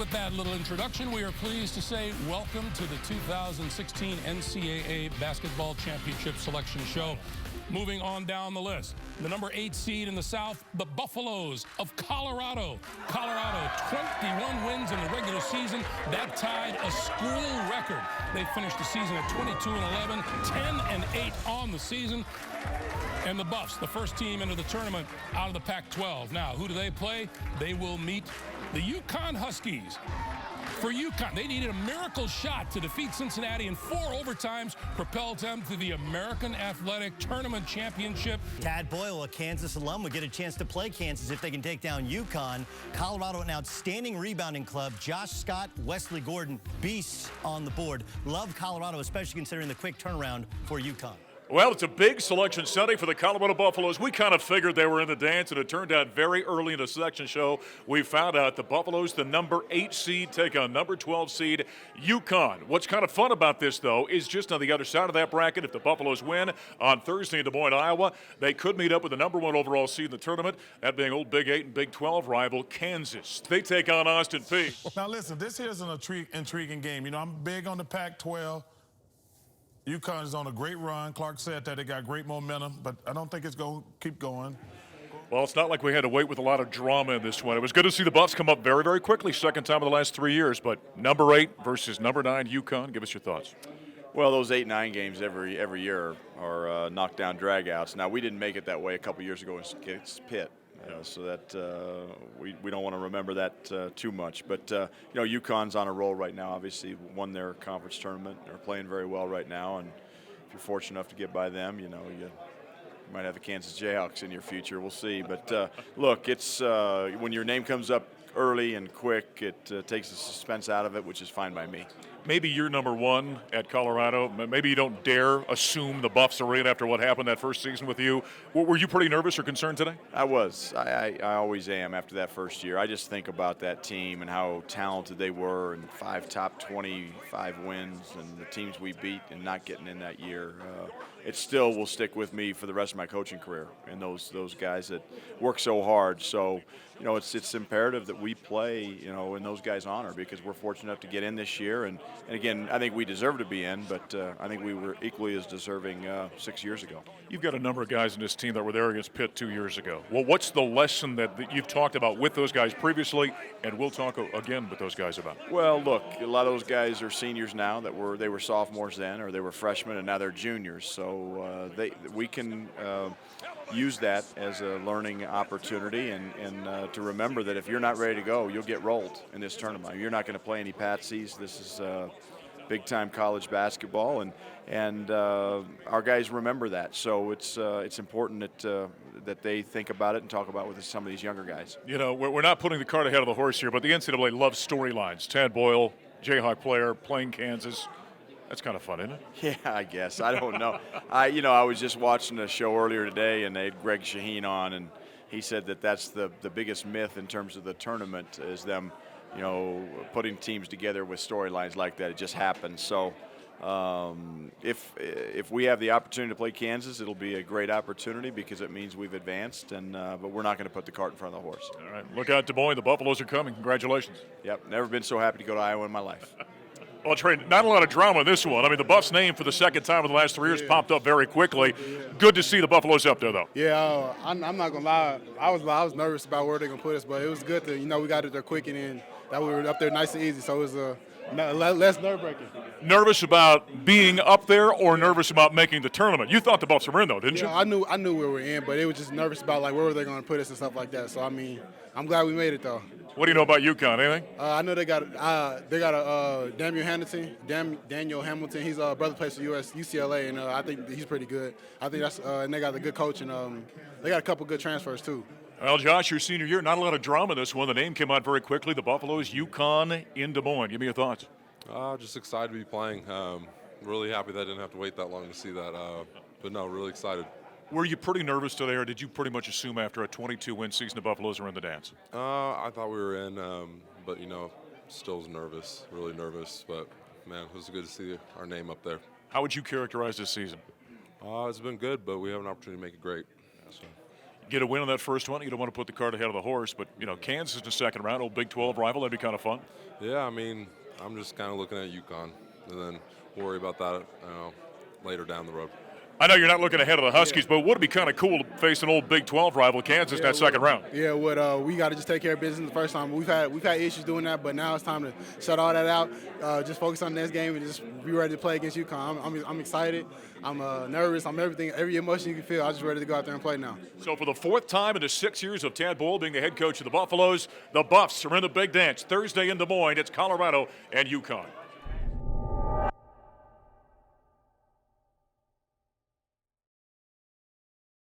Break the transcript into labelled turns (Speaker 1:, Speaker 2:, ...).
Speaker 1: with that little introduction, we are pleased to say welcome to the 2016 NCAA Basketball Championship Selection Show. Moving on down the list, the number 8 seed in the South, the Buffaloes of Colorado. Colorado, 21 wins in the regular season. That tied a school record. They finished the season at 22-11, 10-8 on the season. And the Buffs, the first team into the tournament out of the Pac-12. Now, who do they play? They will meet the UConn Huskies. For UConn, they needed a miracle shot to defeat Cincinnati in 4 overtimes, propelled them to the American Athletic Tournament Championship.
Speaker 2: Tad Boyle, a Kansas alum, would get a chance to play Kansas if they can take down UConn. Colorado, an outstanding rebounding club. Josh Scott, Wesley Gordon, beasts on the board. Love Colorado, especially considering the quick turnaround for UConn.
Speaker 3: Well, it's a big selection Sunday for the Colorado Buffaloes. We kind of figured they were in the dance, and it turned out very early in the selection show. We found out the Buffaloes, the number 8 seed, take on number 12 seed UConn. What's kind of fun about this, though, is just on the other side of that bracket, if the Buffaloes win on Thursday in Des Moines, Iowa, they could meet up with the number 1 overall seed in the tournament, that being old Big 8 and Big 12 rival Kansas. They take on Austin Peay.
Speaker 4: Now, listen, this here's an intriguing game. You know, I'm big on the Pac-12. UConn is on a great run. Clark said that they got great momentum, but I don't think it's going to keep going.
Speaker 3: Well, it's not like we had to wait with a lot of drama in this one. It was good to see the Buffs come up very, very quickly, second time in the last 3 years. But number 8 versus number 9 UConn, give us your thoughts.
Speaker 5: Well, those 8-9 games every year are knockdown dragouts. Now, we didn't make it that way a couple years ago against Pitt. So that we don't want to remember that too much. But, you know, UConn's on a roll right now. Obviously won their conference tournament. They're playing very well right now. And if you're fortunate enough to get by them, you know, you might have the Kansas Jayhawks in your future. We'll see. But, look, it's when your name comes up early and quick, it takes the suspense out of it, which is fine by me.
Speaker 3: Maybe you're number 1 at Colorado. Maybe you don't dare assume the Buffs are in after what happened that first season with you. Were you pretty nervous or concerned today?
Speaker 5: I was. I always am after that first year. I just think about that team and how talented they were and 5 top 25 wins and the teams we beat and not getting in that year. It still will stick with me for the rest of my coaching career and those guys that work so hard. So, you know, it's imperative that we play, you know, in those guys' honor because we're fortunate enough to get in this year. And again, I think we deserve to be in, but I think we were equally as deserving 6 years ago.
Speaker 3: You've got a number of guys in this team that were there against Pitt 2 years ago. Well, what's the lesson that you've talked about with those guys previously and we'll talk again with those guys about?
Speaker 5: Well, look, a lot of those guys are seniors now they were sophomores then or they were freshmen and now they're juniors. So we can use that as a learning opportunity and to remember that if you're not ready to go, you'll get rolled in this tournament. You're not going to play any patsies. This is big-time college basketball, and our guys remember that. So it's important that they think about it and talk about it with some of these younger guys.
Speaker 3: You know, we're not putting the cart ahead of the horse here, but the NCAA loves storylines. Tad Boyle, Jayhawk player, playing Kansas. That's kind of fun, isn't it?
Speaker 5: Yeah, I guess. I don't know. I was just watching a show earlier today, and they had Greg Shaheen on, and he said that that's the biggest myth in terms of the tournament is them, you know, putting teams together with storylines like that. It just happens. So if we have the opportunity to play Kansas, it'll be a great opportunity because it means we've advanced, and but we're not going to put the cart in front of the horse.
Speaker 3: All right, look out, Des Moines. The Buffaloes are coming. Congratulations.
Speaker 5: Yep, never been so happy to go to Iowa in my life.
Speaker 3: Well, Trey, not a lot of drama in this one. I mean, the Buffs' name for the second time in the last 3 years popped up very quickly. Good to see the Buffaloes up there, though.
Speaker 6: Yeah, I'm not going to lie. I was nervous about where they're going to put us, but it was good to, you know, we got it there quick and then that we were up there nice and easy, so it was less nerve-wracking.
Speaker 3: Nervous about being up there or nervous about making the tournament? You thought the Buffs were in, though, didn't you?
Speaker 6: I knew where we were in, but it was just nervous about, like, where were they going to put us and stuff like that. So, I mean, I'm glad we made it, though.
Speaker 3: What do you know about UConn? Anything?
Speaker 6: I know they got a Daniel Hamilton. His brother plays for UCLA, and I think he's pretty good. I think that's and they got a good coach, and they got a couple good transfers too.
Speaker 3: Well, Josh, your senior year, not a lot of drama in this one. The name came out very quickly. The Buffaloes, UConn in Des Moines. Give me your thoughts.
Speaker 7: Just excited to be playing. Really happy that I didn't have to wait that long to see that. But no, really excited.
Speaker 3: Were you pretty nervous today, or did you pretty much assume after a 22-win season the Buffaloes were in the dance?
Speaker 7: I thought we were in, but, you know, still was nervous, really nervous. But, man, it was good to see our name up there.
Speaker 3: How would you characterize this season?
Speaker 7: It's been good, but we have an opportunity to make it great. So.
Speaker 3: Get a win on that first one. You don't want to put the cart ahead of the horse, but Kansas in the second round, old Big 12 rival. That'd be kind of fun.
Speaker 7: Yeah, I mean, I'm just kind of looking at UConn, and then worry about that later down the road.
Speaker 3: I know you're not looking ahead of the Huskies, but would it be kind of cool to face an old Big 12 rival, Kansas, in that second round?
Speaker 6: Yeah, we got to just take care of business the first time. We've had issues doing that, but now it's time to shut all that out. Just focus on the next game and just be ready to play against UConn. I'm excited. I'm nervous. I'm everything. Every emotion you can feel. I'm just ready to go out there and play now.
Speaker 3: So for the fourth time in the 6 years of Tad Boyle being the head coach of the Buffaloes, the Buffs are in the big dance Thursday in Des Moines. It's Colorado and UConn.